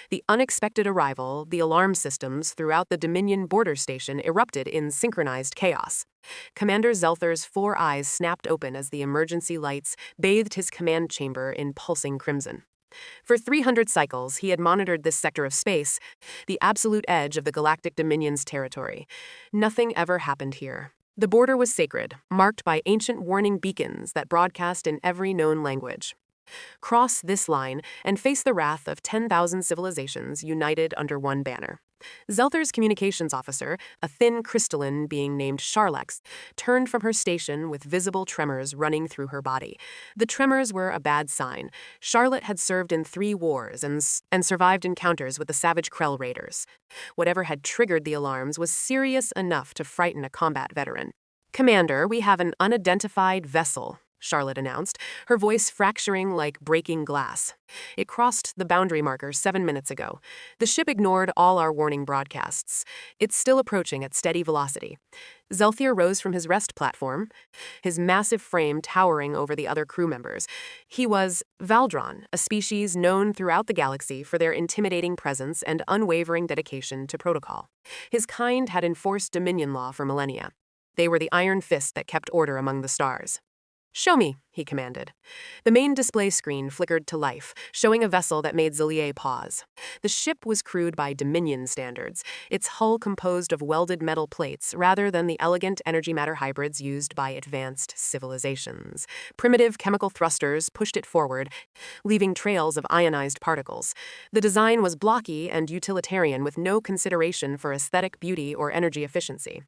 The unexpected arrival, the alarm systems throughout the Dominion border station erupted in synchronized chaos. Commander Zelther's 4 eyes snapped open as the emergency lights bathed his command chamber in pulsing crimson. For 300 cycles, he had monitored this sector of space, the absolute edge of the Galactic Dominion's territory. Nothing ever happened here. The border was sacred, marked by ancient warning beacons that broadcast in every known language. Cross this line and face the wrath of 10,000 civilizations united under one banner. Zelther's communications officer, a thin crystalline being named Charlex, turned from her station with visible tremors running through her body. The tremors were a bad sign. Charlotte had served in 3 wars and survived encounters with the savage Krell raiders. Whatever had triggered the alarms was serious enough to frighten a combat veteran. "Commander, we have an unidentified vessel," Charlotte announced, her voice fracturing like breaking glass. "It crossed the boundary marker 7 minutes ago. The ship ignored all our warning broadcasts. It's still approaching at steady velocity." Zelthier rose from his rest platform, his massive frame towering over the other crew members. He was Valdron, a species known throughout the galaxy for their intimidating presence and unwavering dedication to protocol. His kind had enforced Dominion law for millennia. They were the iron fist that kept order among the stars. "Show me," he commanded. The main display screen flickered to life, showing a vessel that made Zelier pause. The ship was crewed by Dominion standards, its hull composed of welded metal plates rather than the elegant energy-matter hybrids used by advanced civilizations. Primitive chemical thrusters pushed it forward, leaving trails of ionized particles. The design was blocky and utilitarian with no consideration for aesthetic beauty or energy efficiency.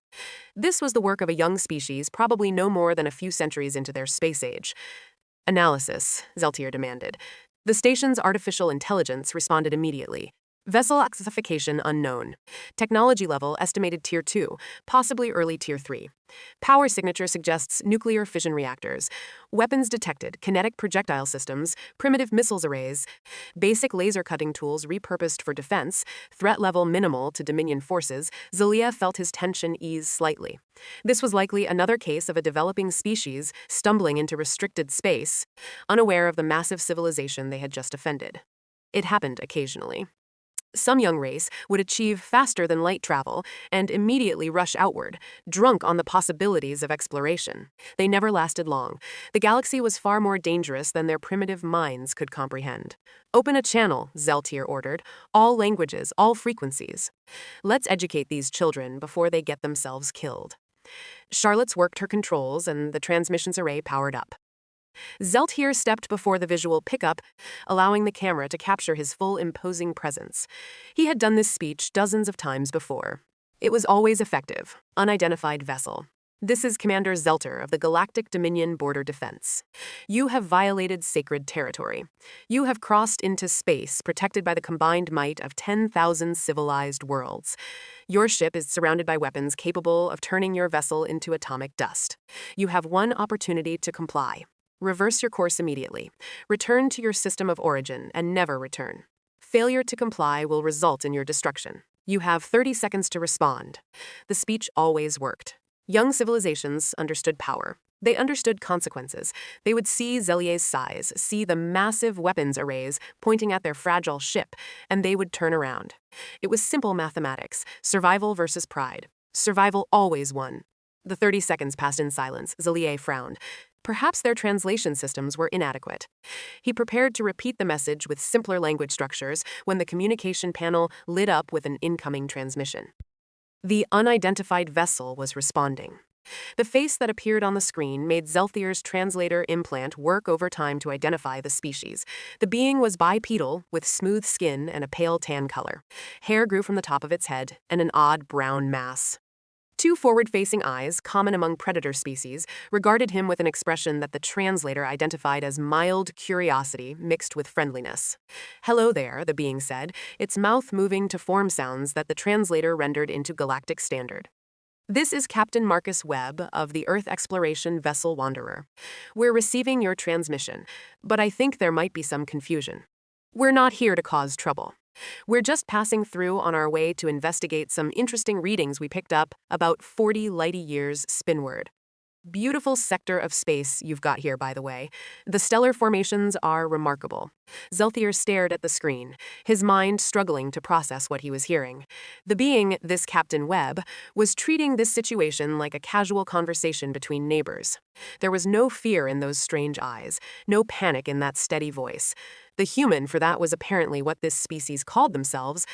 This was the work of a young species probably no more than a few centuries into their space age. "Analysis," Zeltier demanded. The station's artificial intelligence responded immediately. "Vessel classification unknown. Technology level estimated Tier 2, possibly early Tier 3. Power signature suggests nuclear fission reactors. Weapons detected, kinetic projectile systems, primitive missiles arrays, basic laser cutting tools repurposed for defense, threat level minimal to Dominion forces." Zelia felt his tension ease slightly. This was likely another case of a developing species stumbling into restricted space, unaware of the massive civilization they had just offended. It happened occasionally. Some young race would achieve faster than light travel and immediately rush outward, drunk on the possibilities of exploration. They never lasted long. The galaxy was far more dangerous than their primitive minds could comprehend. "Open a channel," Zeltier ordered. "All languages, all frequencies. Let's educate these children before they get themselves killed." Charlotte's worked her controls and the transmissions array powered up. Zeltier stepped before the visual pickup, allowing the camera to capture his full imposing presence. He had done this speech dozens of times before. It was always effective. "Unidentified vessel. This is Commander Zelter of the Galactic Dominion Border Defense. You have violated sacred territory. You have crossed into space protected by the combined might of 10,000 civilized worlds. Your ship is surrounded by weapons capable of turning your vessel into atomic dust. You have one opportunity to comply. Reverse your course immediately. Return to your system of origin and never return. Failure to comply will result in your destruction. You have 30 seconds to respond." The speech always worked. Young civilizations understood power. They understood consequences. They would see Zelier's size, see the massive weapons arrays pointing at their fragile ship, and they would turn around. It was simple mathematics, survival versus pride. Survival always won. The 30 seconds passed in silence. Zelier frowned. Perhaps their translation systems were inadequate. He prepared to repeat the message with simpler language structures when the communication panel lit up with an incoming transmission. The unidentified vessel was responding. The face that appeared on the screen made Zelthier's translator implant work over time to identify the species. The being was bipedal, with smooth skin and a pale tan color. Hair grew from the top of its head, and an odd brown mass. 2 forward-facing eyes, common among predator species, regarded him with an expression that the translator identified as mild curiosity mixed with friendliness. "Hello there," the being said, its mouth moving to form sounds that the translator rendered into galactic standard. "This is Captain Marcus Webb of the Earth Exploration Vessel Wanderer. We're receiving your transmission, but I think there might be some confusion. We're not here to cause trouble. We're just passing through on our way to investigate some interesting readings we picked up about 40 light-years spinward." Beautiful sector of space you've got here, by the way. The stellar formations are remarkable. Zelthier stared at the screen, his mind struggling to process what he was hearing. The being, this Captain Webb, was treating this situation like a casual conversation between neighbors. There was no fear in those strange eyes, no panic in that steady voice. The human, for that was apparently what this species called themselves,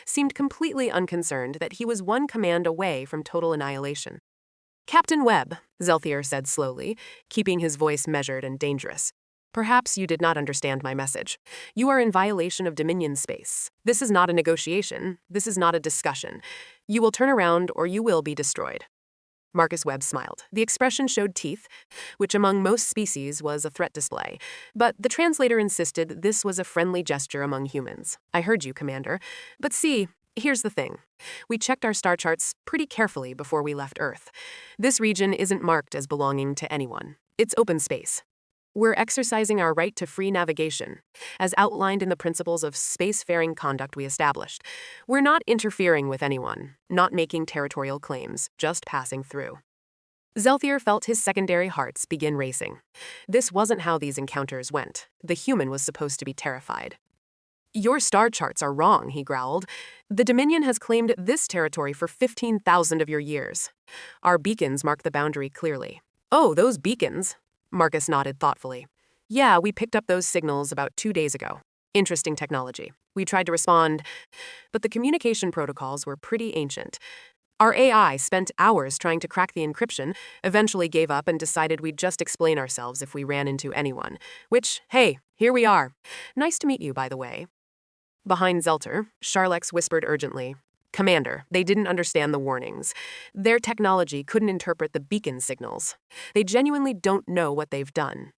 seemed completely unconcerned that he was one command away from total annihilation. Captain Webb, Zelthier said slowly, keeping his voice measured and dangerous. Perhaps you did not understand my message. You are in violation of Dominion space. This is not a negotiation. This is not a discussion. You will turn around or you will be destroyed. Marcus Webb smiled. The expression showed teeth, which among most species was a threat display. But the translator insisted this was a friendly gesture among humans. I heard you, Commander. But see, here's the thing. We checked our star charts pretty carefully before we left Earth. This region isn't marked as belonging to anyone. It's open space. We're exercising our right to free navigation, as outlined in the principles of spacefaring conduct we established. We're not interfering with anyone, not making territorial claims, just passing through. Zelthier felt his secondary hearts begin racing. This wasn't how these encounters went. The human was supposed to be terrified. Your star charts are wrong, he growled. The Dominion has claimed this territory for 15,000 of your years. Our beacons mark the boundary clearly. Oh, those beacons? Marcus nodded thoughtfully. Yeah, we picked up those signals about 2 days ago. Interesting technology. We tried to respond, but the communication protocols were pretty ancient. Our AI spent hours trying to crack the encryption, eventually gave up and decided we'd just explain ourselves if we ran into anyone. Which, hey, here we are. Nice to meet you, by the way. Behind Zelter, Charlex whispered urgently, Commander, they didn't understand the warnings. Their technology couldn't interpret the beacon signals. They genuinely don't know what they've done.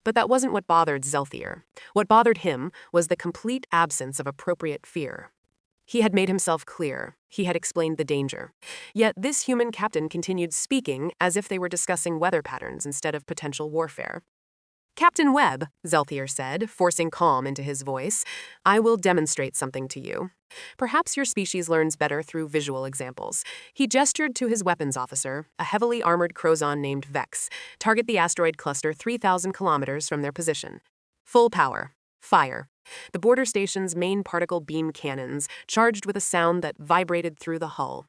But that wasn't what bothered Zelthier. What bothered him was the complete absence of appropriate fear. He had made himself clear. He had explained the danger. Yet this human captain continued speaking as if they were discussing weather patterns instead of potential warfare. Captain Webb, Zelthier said, forcing calm into his voice, I will demonstrate something to you. Perhaps your species learns better through visual examples. He gestured to his weapons officer, a heavily armored Crozon named Vex. Target the asteroid cluster 3,000 kilometers from their position. Full power. Fire. The border station's main particle beam cannons, charged with a sound that vibrated through the hull.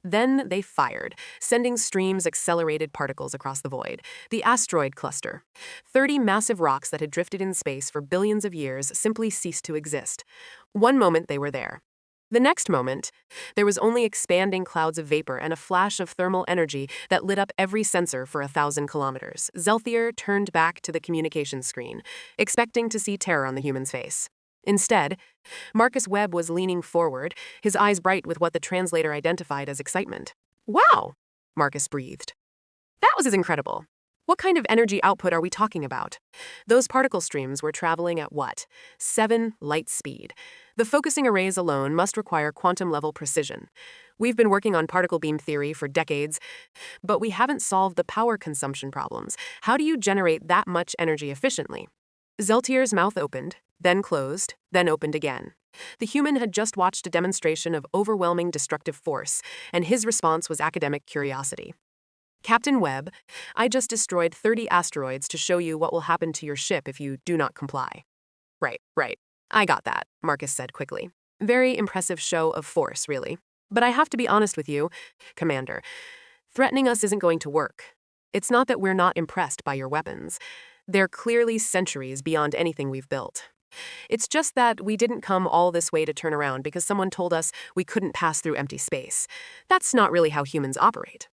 Then they fired, sending streams accelerated particles across the void. The asteroid cluster. 30 massive rocks that had drifted in space for billions of years simply ceased to exist. One moment they were there. The next moment, there was only expanding clouds of vapor and a flash of thermal energy that lit up every sensor for 1,000 kilometers. Zelthier turned back to the communication screen, expecting to see terror on the human's face. Instead, Marcus Webb was leaning forward, his eyes bright with what the translator identified as excitement. Wow, Marcus breathed. That was incredible. What kind of energy output are we talking about? Those particle streams were traveling at what? 7 light speed. The focusing arrays alone must require quantum-level precision. We've been working on particle beam theory for decades, but we haven't solved the power consumption problems. How do you generate that much energy efficiently? Zeltier's mouth opened, then closed, then opened again. The human had just watched a demonstration of overwhelming destructive force, and his response was academic curiosity. Captain Webb, I just destroyed 30 asteroids to show you what will happen to your ship if you do not comply. Right. I got that, Marcus said quickly. Very impressive show of force, really. But I have to be honest with you, Commander. Threatening us isn't going to work. It's not that we're not impressed by your weapons. They're clearly centuries beyond anything we've built. It's just that we didn't come all this way to turn around because someone told us we couldn't pass through empty space. That's not really how humans operate.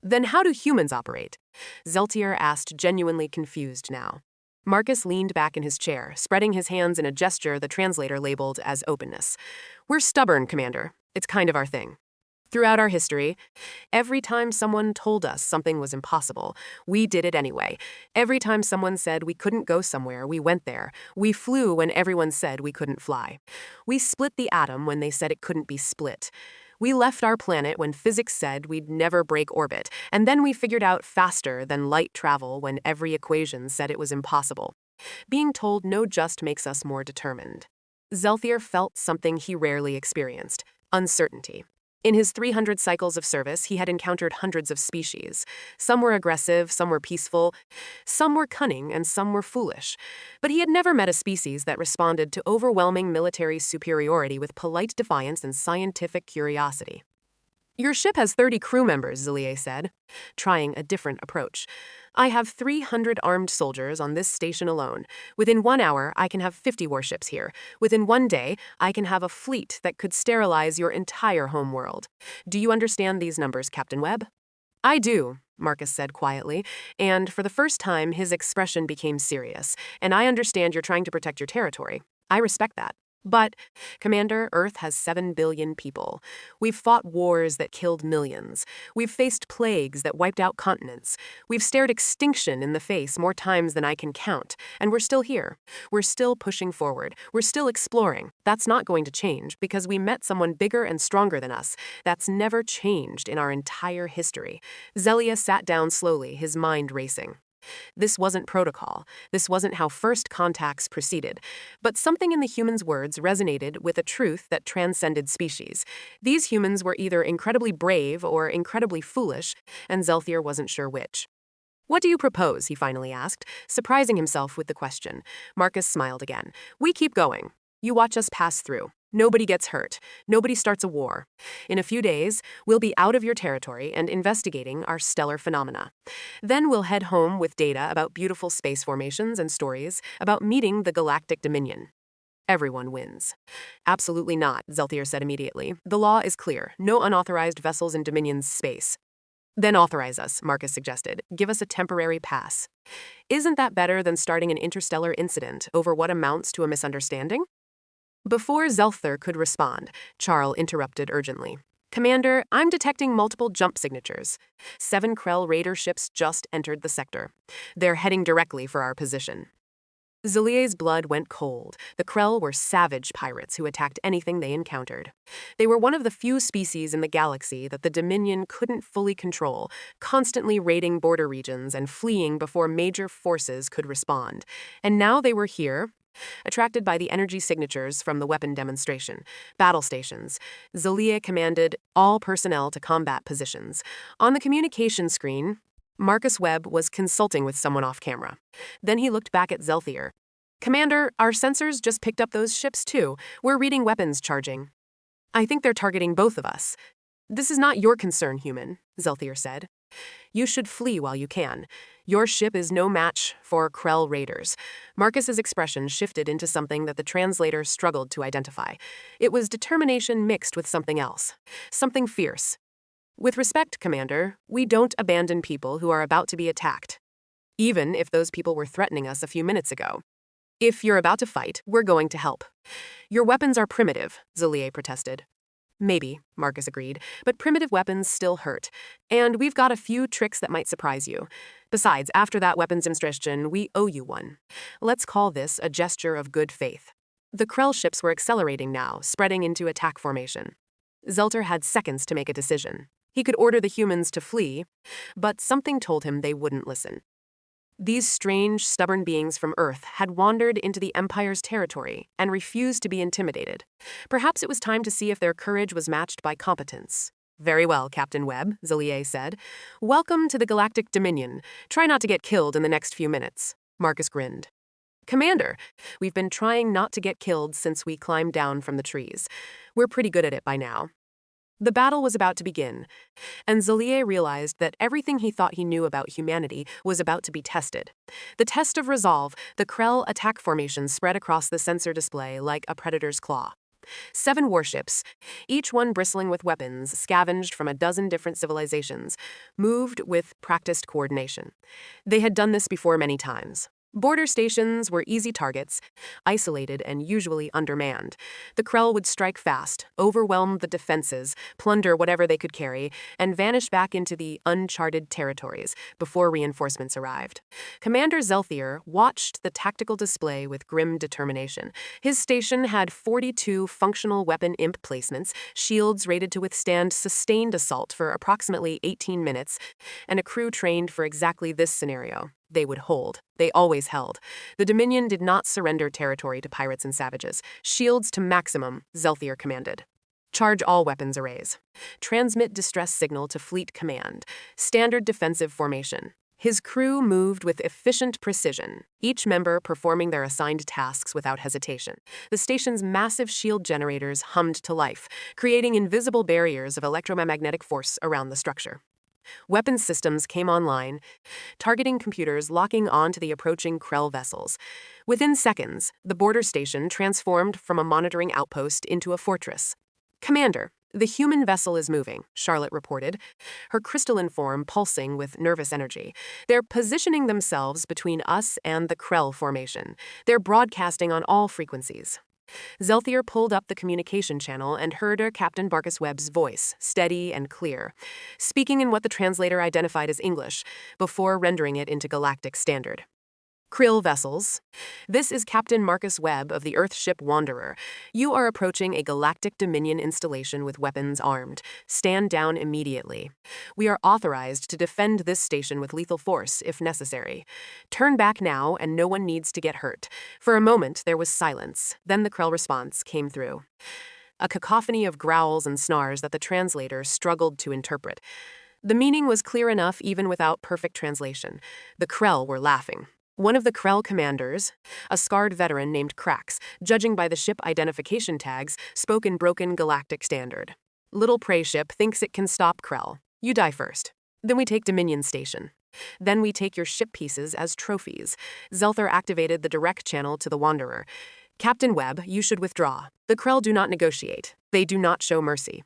Then how do humans operate? Zelthier asked, genuinely confused now. Marcus leaned back in his chair, spreading his hands in a gesture the translator labeled as openness. We're stubborn, Commander. It's kind of our thing. Throughout our history, every time someone told us something was impossible, we did it anyway. Every time someone said we couldn't go somewhere, we went there. We flew when everyone said we couldn't fly. We split the atom when they said it couldn't be split. We left our planet when physics said we'd never break orbit, and then we figured out faster than light travel when every equation said it was impossible. Being told no just makes us more determined. Zelthier felt something he rarely experienced: uncertainty. In his 300 cycles of service, he had encountered hundreds of species. Some were aggressive, some were peaceful, some were cunning, and some were foolish. But he had never met a species that responded to overwhelming military superiority with polite defiance and scientific curiosity. Your ship has 30 crew members, Zillier said, trying a different approach. I have 300 armed soldiers on this station alone. Within 1 hour, I can have 50 warships here. Within 1 day, I can have a fleet that could sterilize your entire homeworld. Do you understand these numbers, Captain Webb? I do, Marcus said quietly, and for the first time, his expression became serious. And I understand you're trying to protect your territory. I respect that. But, Commander, Earth has 7 billion people. We've fought wars that killed millions. We've faced plagues that wiped out continents. We've stared extinction in the face more times than I can count. And we're still here. We're still pushing forward. We're still exploring. That's not going to change because we met someone bigger and stronger than us. That's never changed in our entire history. Zelia sat down slowly, his mind racing. This wasn't protocol. This wasn't how first contacts proceeded. But something in the human's words resonated with a truth that transcended species. These humans were either incredibly brave or incredibly foolish, and Zelthier wasn't sure which. What do you propose? He finally asked, surprising himself with the question. Marcus smiled again. We keep going. You watch us pass through. Nobody gets hurt. Nobody starts a war. In a few days, we'll be out of your territory and investigating our stellar phenomena. Then we'll head home with data about beautiful space formations and stories about meeting the Galactic Dominion. Everyone wins. Absolutely not, Zelthier said immediately. The law is clear. No unauthorized vessels in Dominion's space. Then authorize us, Marcus suggested. Give us a temporary pass. Isn't that better than starting an interstellar incident over what amounts to a misunderstanding? Before Zelther could respond, Charl interrupted urgently. Commander, I'm detecting multiple jump signatures. 7 Krell Raider ships just entered the sector. They're heading directly for our position. Zillier's blood went cold. The Krell were savage pirates who attacked anything they encountered. They were one of the few species in the galaxy that the Dominion couldn't fully control, constantly raiding border regions and fleeing before major forces could respond. And now they were here, attracted by the energy signatures from the weapon demonstration. Battle stations. Zillier commanded all personnel to combat positions. On the communication screen, Marcus Webb was consulting with someone off camera. Then he looked back at Zelthier. Commander, our sensors just picked up those ships too. We're reading weapons charging. I think they're targeting both of us. This is not your concern, human, Zelthier said. You should flee while you can. Your ship is no match for Krell raiders. Marcus's expression shifted into something that the translator struggled to identify. It was determination mixed with something else. Something fierce. With respect, Commander, we don't abandon people who are about to be attacked, even if those people were threatening us a few minutes ago. If you're about to fight, we're going to help. Your weapons are primitive, Zillier protested. Maybe, Marcus agreed, but primitive weapons still hurt. And we've got a few tricks that might surprise you. Besides, after that weapons demonstration, we owe you one. Let's call this a gesture of good faith. The Krell ships were accelerating now, spreading into attack formation. Zelter had seconds to make a decision. He could order the humans to flee, but something told him they wouldn't listen. These strange, stubborn beings from Earth had wandered into the Empire's territory and refused to be intimidated. Perhaps it was time to see if their courage was matched by competence. Very well, Captain Webb, Zillier said. Welcome to the Galactic Dominion. Try not to get killed in the next few minutes. Marcus grinned. Commander, we've been trying not to get killed since we climbed down from the trees. We're pretty good at it by now. The battle was about to begin, and Zillier realized that everything he thought he knew about humanity was about to be tested. The test of resolve, the Krell attack formation spread across the sensor display like a predator's claw. 7 warships, each one bristling with weapons scavenged from a dozen different civilizations, moved with practiced coordination. They had done this before many times. Border stations were easy targets, isolated and usually undermanned. The Krell would strike fast, overwhelm the defenses, plunder whatever they could carry, and vanish back into the uncharted territories before reinforcements arrived. Commander Zelthier watched the tactical display with grim determination. His station had 42 functional weapon imp placements, shields rated to withstand sustained assault for approximately 18 minutes, and a crew trained for exactly this scenario. They would hold. They always held. The Dominion did not surrender territory to pirates and savages. Shields to maximum, Zelthier commanded. Charge all weapons arrays. Transmit distress signal to Fleet Command. Standard defensive formation. His crew moved with efficient precision, each member performing their assigned tasks without hesitation. The station's massive shield generators hummed to life, creating invisible barriers of electromagnetic force around the structure. Weapons systems came online, targeting computers locking onto the approaching Krell vessels. Within seconds, the border station transformed from a monitoring outpost into a fortress. "Commander, the human vessel is moving," Charlotte reported, her crystalline form pulsing with nervous energy. "They're positioning themselves between us and the Krell formation. They're broadcasting on all frequencies." Zelthier pulled up the communication channel and heard Captain Marcus Webb's voice, steady and clear, speaking in what the translator identified as English, before rendering it into Galactic Standard. "Krill vessels. This is Captain Marcus Webb of the Earthship Wanderer. You are approaching a Galactic Dominion installation with weapons armed. Stand down immediately. We are authorized to defend this station with lethal force if necessary. Turn back now and no one needs to get hurt." For a moment there was silence, then the Krell response came through. A cacophony of growls and snarls that the translator struggled to interpret. The meaning was clear enough even without perfect translation. The Krell were laughing. One of the Krell commanders, a scarred veteran named Krax, judging by the ship identification tags, spoke in broken Galactic Standard. "Little prey ship thinks it can stop Krell. You die first. Then we take Dominion Station. Then we take your ship pieces as trophies." Zelther activated the direct channel to the Wanderer. "Captain Webb, you should withdraw. The Krell do not negotiate. They do not show mercy.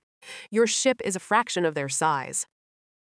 Your ship is a fraction of their size."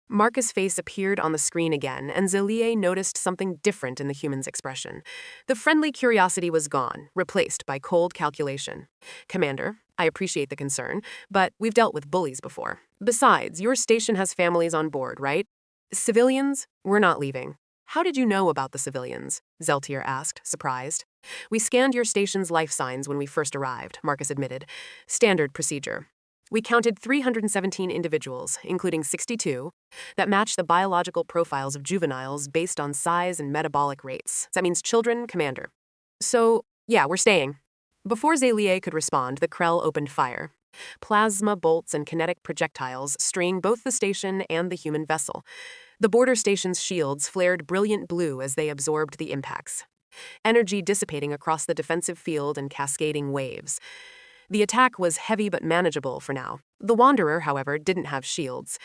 Marcus' face appeared on the screen again, and Zelie noticed something different in the human's expression. The friendly curiosity was gone, replaced by cold calculation. "Commander, I appreciate the concern, but we've dealt with bullies before. Besides, your station has families on board, right?" "Civilians? We're not leaving." "How did you know about the civilians?" Zeltier asked, surprised. "We scanned your station's life signs when we first arrived," Marcus admitted. "Standard procedure. We counted 317 individuals, including 62, that match the biological profiles of juveniles based on size and metabolic rates. That means children, Commander." "So, yeah, we're staying." Before Zelie could respond, the Krell opened fire. Plasma bolts and kinetic projectiles string both the station and the human vessel. The border station's shields flared brilliant blue as they absorbed the impacts, energy dissipating across the defensive field in cascading waves. The attack was heavy but manageable for now. The Wanderer, however, didn't have shields.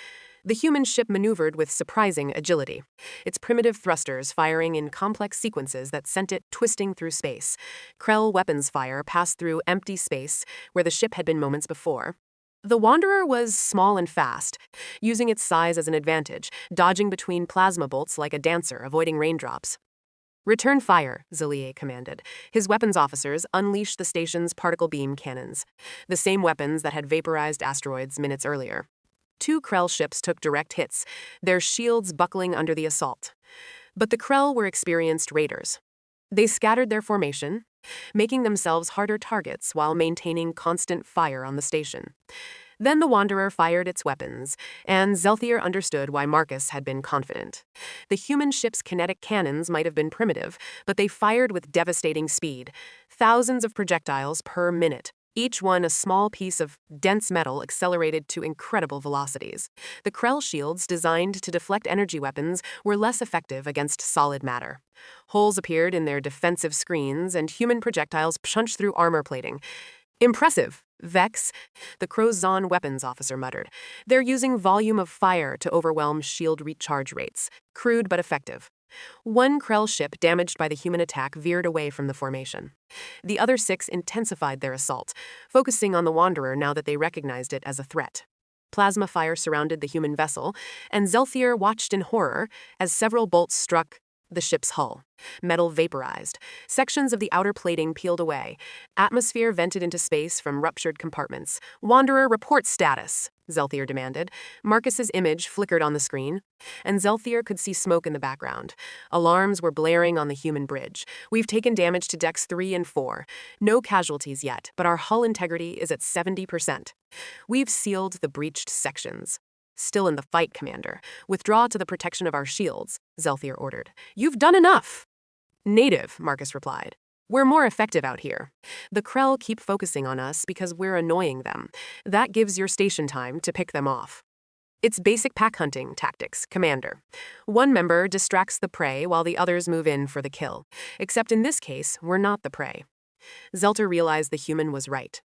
The human ship maneuvered with surprising agility, its primitive thrusters firing in complex sequences that sent it twisting through space. Krell weapons fire passed through empty space where the ship had been moments before. The Wanderer was small and fast, using its size as an advantage, dodging between plasma bolts like a dancer, avoiding raindrops. "Return fire," Zelie commanded. His weapons officers unleashed the station's particle beam cannons, the same weapons that had vaporized asteroids minutes earlier. 2 Krell ships took direct hits, their shields buckling under the assault. But the Krell were experienced raiders. They scattered their formation, making themselves harder targets while maintaining constant fire on the station. Then the Wanderer fired its weapons, and Zelthier understood why Marcus had been confident. The human ship's kinetic cannons might have been primitive, but they fired with devastating speed, thousands of projectiles per minute, each one a small piece of dense metal accelerated to incredible velocities. The Krell shields, designed to deflect energy weapons, were less effective against solid matter. Holes appeared in their defensive screens, and human projectiles punched through armor plating. "Impressive, Vex," the Crozon weapons officer muttered. "They're using volume of fire to overwhelm shield recharge rates. Crude but effective." 1 Krell ship damaged by the human attack veered away from the formation. The other 6 intensified their assault, focusing on the Wanderer now that they recognized it as a threat. Plasma fire surrounded the human vessel, and Zelthier watched in horror as several bolts struck the ship's hull. Metal vaporized. Sections of the outer plating peeled away. Atmosphere vented into space from ruptured compartments. "Wanderer, report status," Zelthier demanded. Marcus's image flickered on the screen, and Zelthier could see smoke in the background. Alarms were blaring on the human bridge. "We've taken damage to decks 3 and 4. No casualties yet, but our hull integrity is at 70%. We've sealed the breached sections." "Still in the fight, Commander. Withdraw to the protection of our shields," Zelthier ordered. "You've done enough." "Native," Marcus replied. We're more effective out here. The Krell keep focusing on us because we're annoying them. That gives your station time to pick them off. It's basic pack hunting tactics, Commander. One member distracts the prey while the others move in for the kill. Except in this case, we're not the prey. Zelter realized the human was right.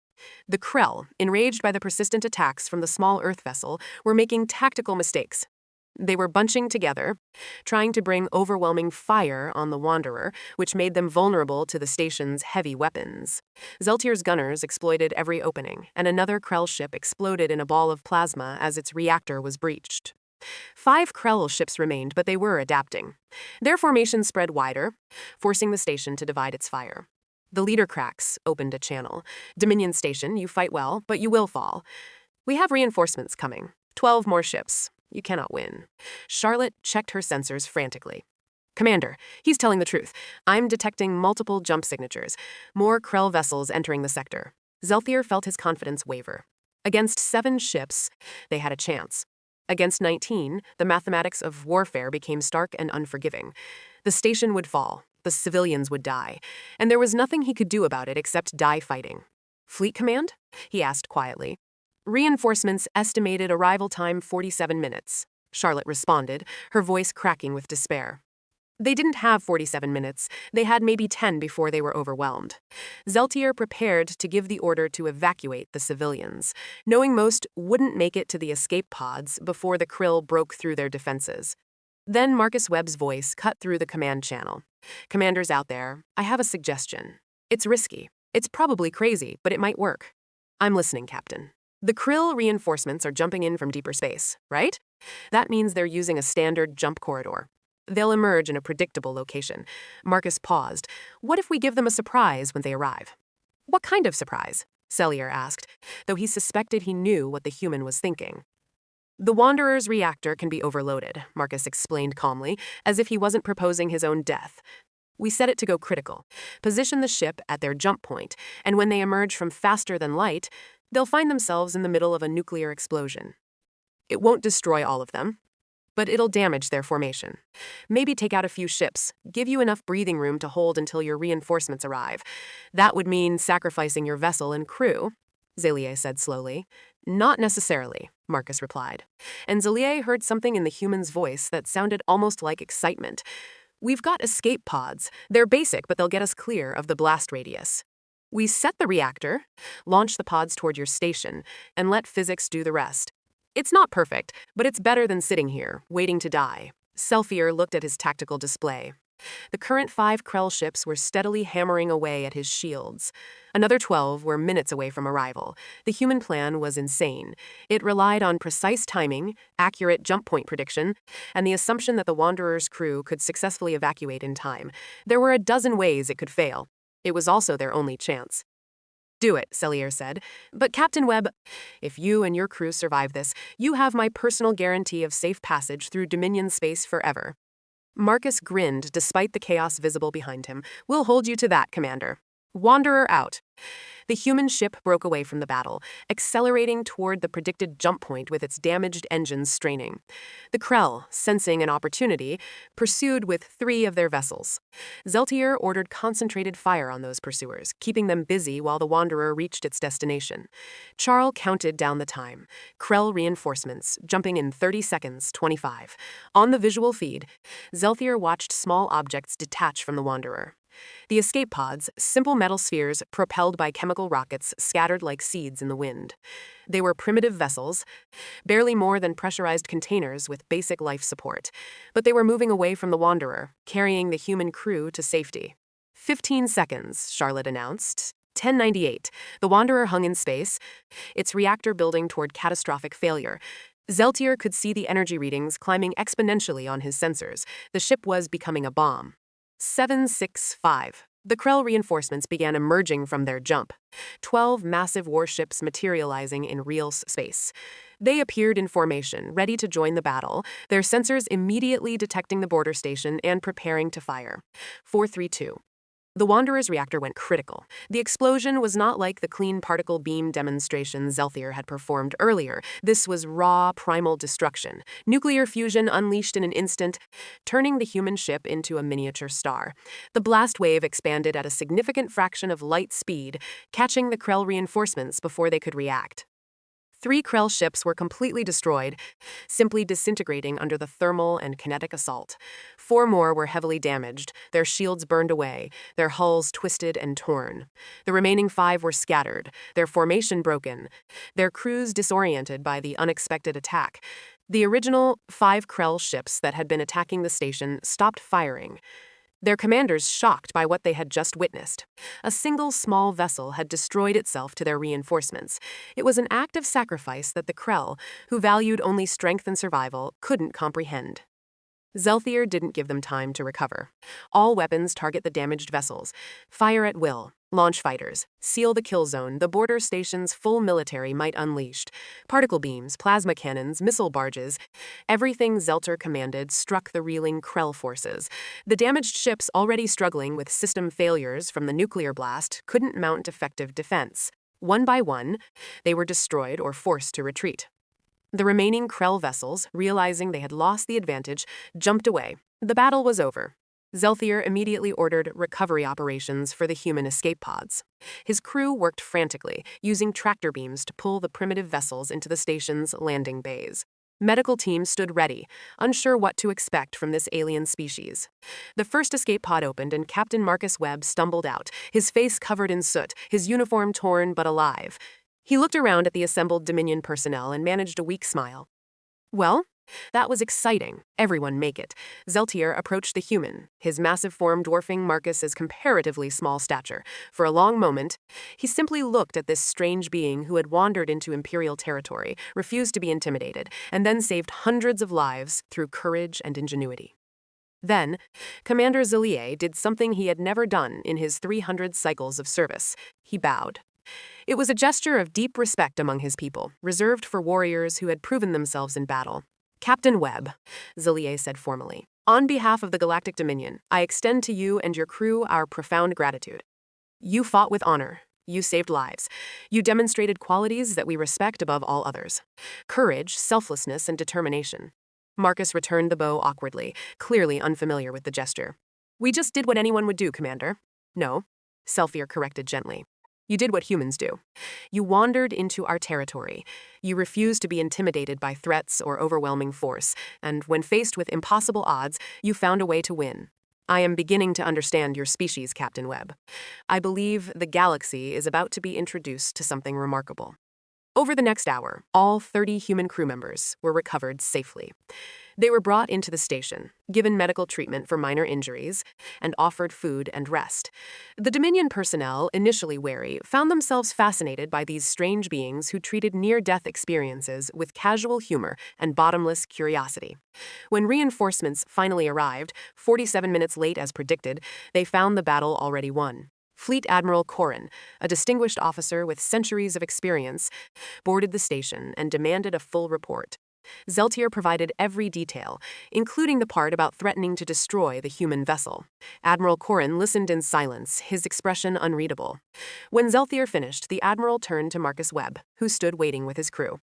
The Krell, enraged by the persistent attacks from the small Earth vessel, were making tactical mistakes. They were bunching together, trying to bring overwhelming fire on the Wanderer, which made them vulnerable to the station's heavy weapons. Zeltier's gunners exploited every opening, and another Krell ship exploded in a ball of plasma as its reactor was breached. 5 Krell ships remained, but they were adapting. Their formation spread wider, forcing the station to divide its fire. The leader cracks opened a channel. Dominion Station, you fight well, but you will fall. We have reinforcements coming. 12 more ships. You cannot win. Charlotte checked her sensors frantically. Commander, he's telling the truth. I'm detecting multiple jump signatures. More Krell vessels entering the sector. Zelthier felt his confidence waver. Against 7 ships, they had a chance. Against 19, the mathematics of warfare became stark and unforgiving. The station would fall. The civilians would die. And there was nothing he could do about it except die fighting. Fleet Command? He asked quietly. Reinforcements estimated arrival time 47 minutes. Charlotte responded, her voice cracking with despair. They didn't have 47 minutes. They had maybe 10 before they were overwhelmed. Zeltier prepared to give the order to evacuate the civilians, knowing most wouldn't make it to the escape pods before the Krill broke through their defenses. Then Marcus Webb's voice cut through the command channel. Commanders out there, I have a suggestion. It's risky. It's probably crazy, but it might work. I'm listening, Captain. The Krill reinforcements are jumping in from deeper space, right? That means they're using a standard jump corridor. They'll emerge in a predictable location. Marcus paused. What if we give them a surprise when they arrive? What kind of surprise? Cellier asked, though he suspected he knew what the human was thinking. The Wanderer's reactor can be overloaded, Marcus explained calmly, as if he wasn't proposing his own death. We set it to go critical. Position the ship at their jump point, and when they emerge from faster than light, they'll find themselves in the middle of a nuclear explosion. It won't destroy all of them, but it'll damage their formation. Maybe take out a few ships, give you enough breathing room to hold until your reinforcements arrive. That would mean sacrificing your vessel and crew, Zelier said slowly. Not necessarily, Marcus replied. And Zelier heard something in the human's voice that sounded almost like excitement. We've got escape pods. They're basic, but they'll get us clear of the blast radius. We set the reactor, launch the pods toward your station, and let physics do the rest. It's not perfect, but it's better than sitting here, waiting to die. Selfier looked at his tactical display. The current 5 Krell ships were steadily hammering away at his shields. Another 12 were minutes away from arrival. The human plan was insane. It relied on precise timing, accurate jump point prediction, and the assumption that the Wanderer's crew could successfully evacuate in time. There were a dozen ways it could fail. It was also their only chance. Do it, Cellier said. But Captain Webb, if you and your crew survive this, you have my personal guarantee of safe passage through Dominion space forever. Marcus grinned despite the chaos visible behind him. We'll hold you to that, Commander. Wanderer out. The human ship broke away from the battle, accelerating toward the predicted jump point with its damaged engines straining. The Krell, sensing an opportunity, pursued with 3 of their vessels. Zeltier ordered concentrated fire on those pursuers, keeping them busy while the Wanderer reached its destination. Charles counted down the time. Krell reinforcements, jumping in 30 seconds, 25. On the visual feed, Zeltier watched small objects detach from the Wanderer. The escape pods, simple metal spheres propelled by chemical rockets, scattered like seeds in the wind. They were primitive vessels, barely more than pressurized containers with basic life support, but they were moving away from the Wanderer, carrying the human crew to safety. 15 seconds, Charlotte announced. 1098. The Wanderer hung in space, its reactor building toward catastrophic failure. Zeltier could see the energy readings climbing exponentially on his sensors. The ship was becoming a bomb. 765. The Krell reinforcements began emerging from their jump. 12 massive warships materializing in real space. They appeared in formation, ready to join the battle, their sensors immediately detecting the border station and preparing to fire. 432. The Wanderer's reactor went critical. The explosion was not like the clean particle beam demonstration Zelthier had performed earlier. This was raw, primal destruction. Nuclear fusion unleashed in an instant, turning the human ship into a miniature star. The blast wave expanded at a significant fraction of light speed, catching the Krell reinforcements before they could react. 3 Krell ships were completely destroyed, simply disintegrating under the thermal and kinetic assault. 4 more were heavily damaged, their shields burned away, their hulls twisted and torn. The remaining 5 were scattered, their formation broken, their crews disoriented by the unexpected attack. The original 5 Krell ships that had been attacking the station stopped firing, their commanders shocked by what they had just witnessed. A single small vessel had destroyed itself to their reinforcements. It was an act of sacrifice that the Krell, who valued only strength and survival, couldn't comprehend. Zelthier didn't give them time to recover. All weapons target the damaged vessels. Fire at will. Launch fighters. Seal the kill zone, the border station's full military might unleashed. Particle beams, plasma cannons, missile barges. Everything Zelter commanded struck the reeling Krell forces. The damaged ships, already struggling with system failures from the nuclear blast, couldn't mount effective defense. One by one, they were destroyed or forced to retreat. The remaining Krell vessels, realizing they had lost the advantage, jumped away. The battle was over. Zelthier immediately ordered recovery operations for the human escape pods. His crew worked frantically, using tractor beams to pull the primitive vessels into the station's landing bays. Medical teams stood ready, unsure what to expect from this alien species. The first escape pod opened and Captain Marcus Webb stumbled out, his face covered in soot, his uniform torn but alive. He looked around at the assembled Dominion personnel and managed a weak smile. Well, that was exciting. Everyone make it. Zeltier approached the human, his massive form dwarfing Marcus's comparatively small stature. For a long moment, he simply looked at this strange being who had wandered into Imperial territory, refused to be intimidated, and then saved hundreds of lives through courage and ingenuity. Then, Commander Zellier did something he had never done in his 300 cycles of service. He bowed. It was a gesture of deep respect among his people, reserved for warriors who had proven themselves in battle. Captain Webb, Zellier said formally, on behalf of the Galactic Dominion, I extend to you and your crew our profound gratitude. You fought with honor. You saved lives. You demonstrated qualities that we respect above all others. Courage, selflessness, and determination. Marcus returned the bow awkwardly, clearly unfamiliar with the gesture. We just did what anyone would do, Commander. No, Zelthier corrected gently. You did what humans do. You wandered into our territory. You refused to be intimidated by threats or overwhelming force, and when faced with impossible odds, you found a way to win. I am beginning to understand your species, Captain Webb. I believe the galaxy is about to be introduced to something remarkable. Over the next hour, all 30 human crew members were recovered safely. They were brought into the station, given medical treatment for minor injuries, and offered food and rest. The Dominion personnel, initially wary, found themselves fascinated by these strange beings who treated near-death experiences with casual humor and bottomless curiosity. When reinforcements finally arrived, 47 minutes late as predicted, they found the battle already won. Fleet Admiral Corrin, a distinguished officer with centuries of experience, boarded the station and demanded a full report. Zeltier provided every detail, including the part about threatening to destroy the human vessel. Admiral Corrin listened in silence, his expression unreadable. When Zeltier finished, the Admiral turned to Marcus Webb, who stood waiting with his crew.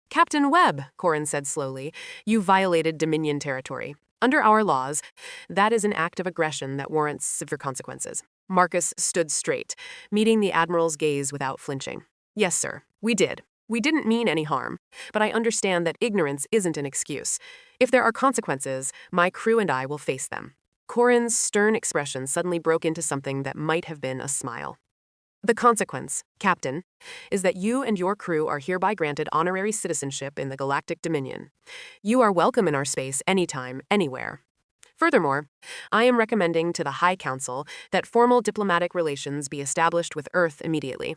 Captain Webb, Corrin said slowly, you violated Dominion territory. Under our laws, that is an act of aggression that warrants severe consequences. Marcus stood straight, meeting the Admiral's gaze without flinching. Yes, sir, we did. We didn't mean any harm, but I understand that ignorance isn't an excuse. If there are consequences, my crew and I will face them. Corrin's stern expression suddenly broke into something that might have been a smile. The consequence, Captain, is that you and your crew are hereby granted honorary citizenship in the Galactic Dominion. You are welcome in our space anytime, anywhere. Furthermore, I am recommending to the High Council that formal diplomatic relations be established with Earth immediately.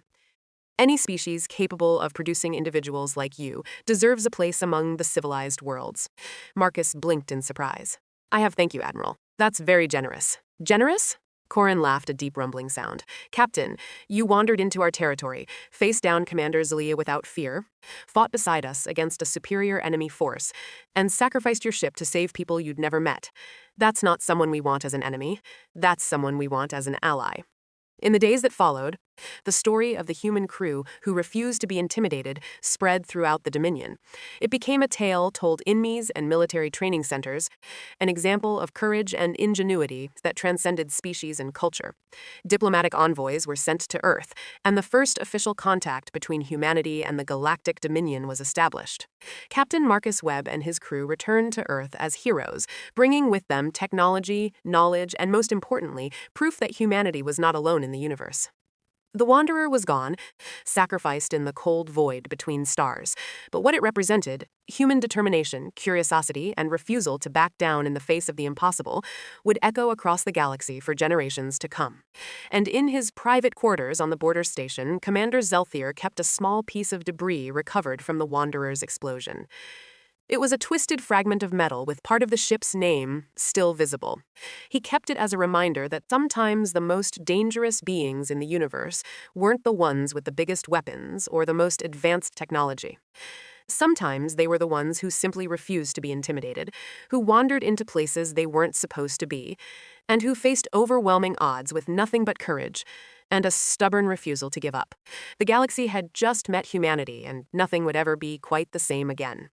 Any species capable of producing individuals like you deserves a place among the civilized worlds. Marcus blinked in surprise. I have thank you, Admiral. That's very generous. Generous? Corin laughed a deep rumbling sound. Captain, you wandered into our territory, faced down Commander Zelia without fear, fought beside us against a superior enemy force, and sacrificed your ship to save people you'd never met. That's not someone we want as an enemy. That's someone we want as an ally. In the days that followed, the story of the human crew who refused to be intimidated spread throughout the Dominion. It became a tale told in MEs and military training centers, an example of courage and ingenuity that transcended species and culture. Diplomatic envoys were sent to Earth, and the first official contact between humanity and the Galactic Dominion was established. Captain Marcus Webb and his crew returned to Earth as heroes, bringing with them technology, knowledge, and most importantly, proof that humanity was not alone in the universe. The Wanderer was gone, sacrificed in the cold void between stars, but what it represented, human determination, curiosity, and refusal to back down in the face of the impossible, would echo across the galaxy for generations to come. And in his private quarters on the border station, Commander Zelthier kept a small piece of debris recovered from the Wanderer's explosion. It was a twisted fragment of metal with part of the ship's name still visible. He kept it as a reminder that sometimes the most dangerous beings in the universe weren't the ones with the biggest weapons or the most advanced technology. Sometimes they were the ones who simply refused to be intimidated, who wandered into places they weren't supposed to be, and who faced overwhelming odds with nothing but courage and a stubborn refusal to give up. The galaxy had just met humanity, and nothing would ever be quite the same again.